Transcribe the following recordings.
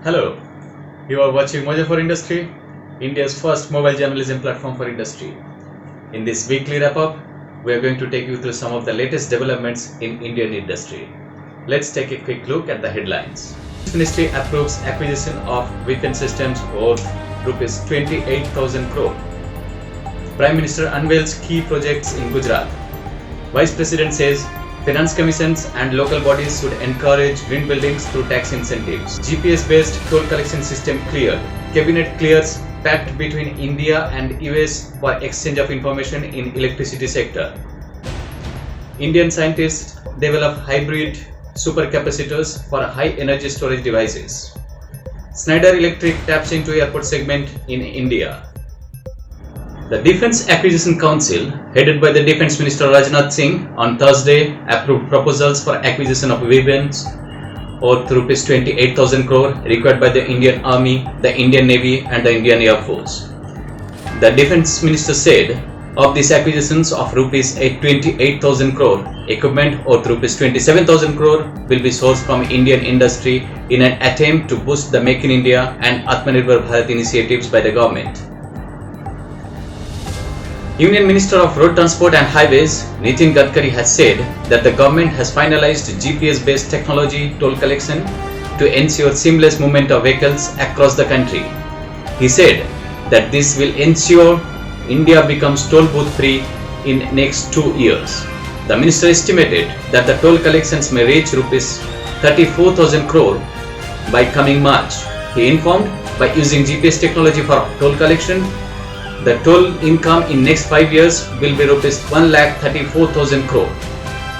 Hello, you are watching Mojo for Industry, India's first mobile journalism platform for industry. In this weekly wrap-up, we are going to take you through some of the latest developments in Indian industry. Let's take a quick look at the headlines. Ministry approves acquisition of weapon systems worth rupees 28,000 crore. Prime Minister unveils key projects in Gujarat. Vice President says Finance commissions and local bodies should encourage green buildings through tax incentives. GPS-based toll collection system cleared. Cabinet clears pact between India and US for exchange of information in electricity sector. Indian scientists develop hybrid supercapacitors for high energy storage devices. Schneider Electric taps into airport segment in India. The Defence Acquisition Council, headed by the Defence Minister Rajnath Singh, on Thursday approved proposals for acquisition of weapons worth rupees 28,000 crore required by the Indian Army, the Indian Navy and the Indian Air Force. The Defence Minister said of these acquisitions of rupees 28,000 crore, equipment worth rupees 27,000 crore will be sourced from Indian industry in an attempt to boost the Make in India and Atmanirbhar Bharat initiatives by the government. Union Minister of Road Transport and Highways Nitin Gadkari has said that the government has finalized GPS-based technology toll collection to ensure seamless movement of vehicles across the country. He said that this will ensure India becomes toll booth free in next 2 years. The minister estimated that the toll collections may reach rupees 34,000 crore by coming March. He informed by using GPS technology for toll collection, the toll income in next 5 years will be rupees 1,34,000 crore.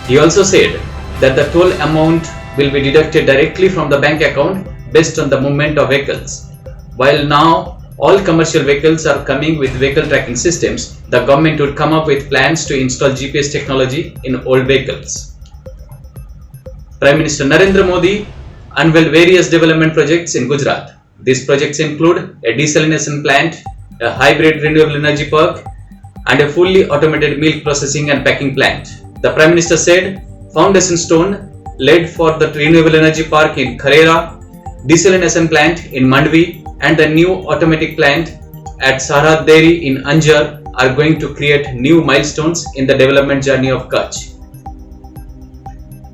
He also said that the toll amount will be deducted directly from the bank account based on the movement of vehicles. While now all commercial vehicles are coming with vehicle tracking systems, the government would come up with plans to install GPS technology in old vehicles. Prime Minister Narendra Modi unveiled various development projects in Gujarat. These projects include a desalination plant, a hybrid renewable energy park, and a fully automated milk processing and packing plant. The Prime Minister said foundation stone laid for the renewable energy park in Kharera, desalination plant in Mandvi, and the new automatic plant at Sarhad Dairy in Anjar are going to create new milestones in the development journey of Kutch.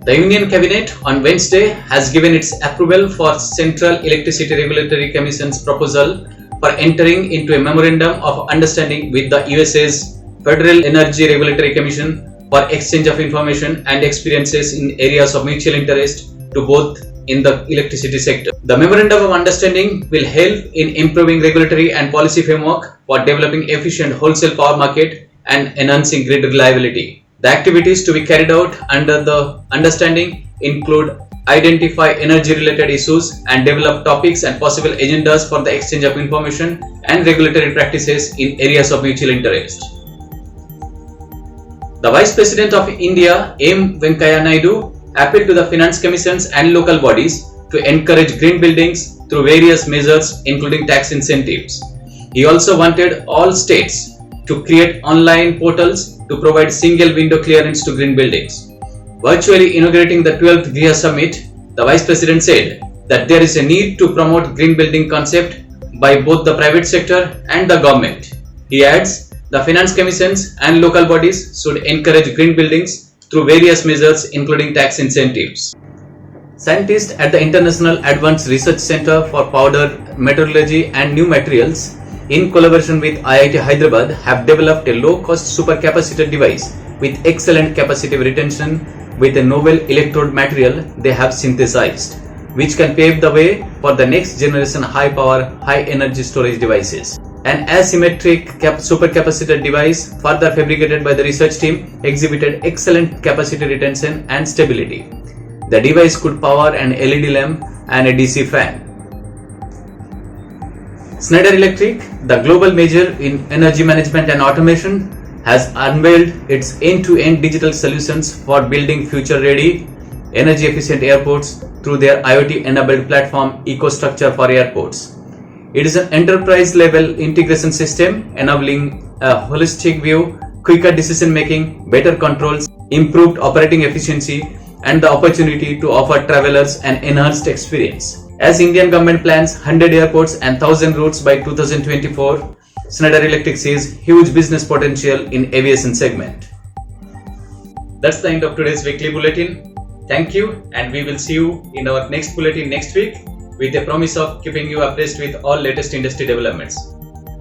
The Union Cabinet on Wednesday has given its approval for Central Electricity Regulatory Commission's proposal for entering into a memorandum of understanding with the USA's Federal Energy Regulatory Commission for exchange of information and experiences in areas of mutual interest to both in the electricity sector. The memorandum of understanding will help in improving regulatory and policy framework for developing efficient wholesale power market and enhancing grid reliability. The activities to be carried out under the understanding include identify energy-related issues and develop topics and possible agendas for the exchange of information and regulatory practices in areas of mutual interest. The Vice President of India, M. Venkaiah Naidu, appealed to the finance commissions and local bodies to encourage green buildings through various measures including tax incentives. He also wanted all states to create online portals to provide single window clearance to green buildings. Virtually inaugurating the 12th GRIHA Summit, the Vice President said that there is a need to promote green building concept by both the private sector and the government. He adds, the finance commissions and local bodies should encourage green buildings through various measures including tax incentives. Scientists at the International Advanced Research Center for Powder Metallurgy and New Materials, in collaboration with IIT Hyderabad, have developed a low-cost supercapacitor device with excellent capacitive retention with a novel electrode material they have synthesized, which can pave the way for the next generation high-power, high-energy storage devices. An asymmetric supercapacitor device, further fabricated by the research team, exhibited excellent capacity retention and stability. The device could power an LED lamp and a DC fan. Schneider Electric, the global major in energy management and automation, has unveiled its end-to-end digital solutions for building future-ready, energy-efficient airports through their IoT-enabled platform EcoStruxure for Airports. It is an enterprise-level integration system enabling a holistic view, quicker decision-making, better controls, improved operating efficiency, and the opportunity to offer travelers an enhanced experience. As Indian government plans 100 airports and 1000 routes by 2024, Schneider Electric sees huge business potential in aviation segment. That's the end of today's weekly bulletin. Thank you, and we will see you in our next bulletin next week with a promise of keeping you abreast with all latest industry developments.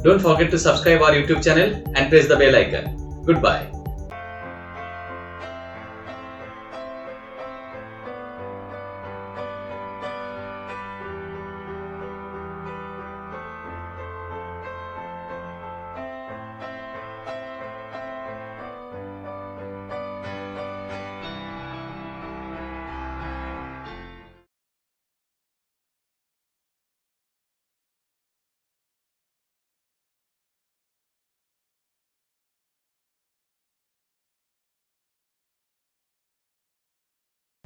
Don't forget to subscribe our YouTube channel and press the bell icon. Goodbye.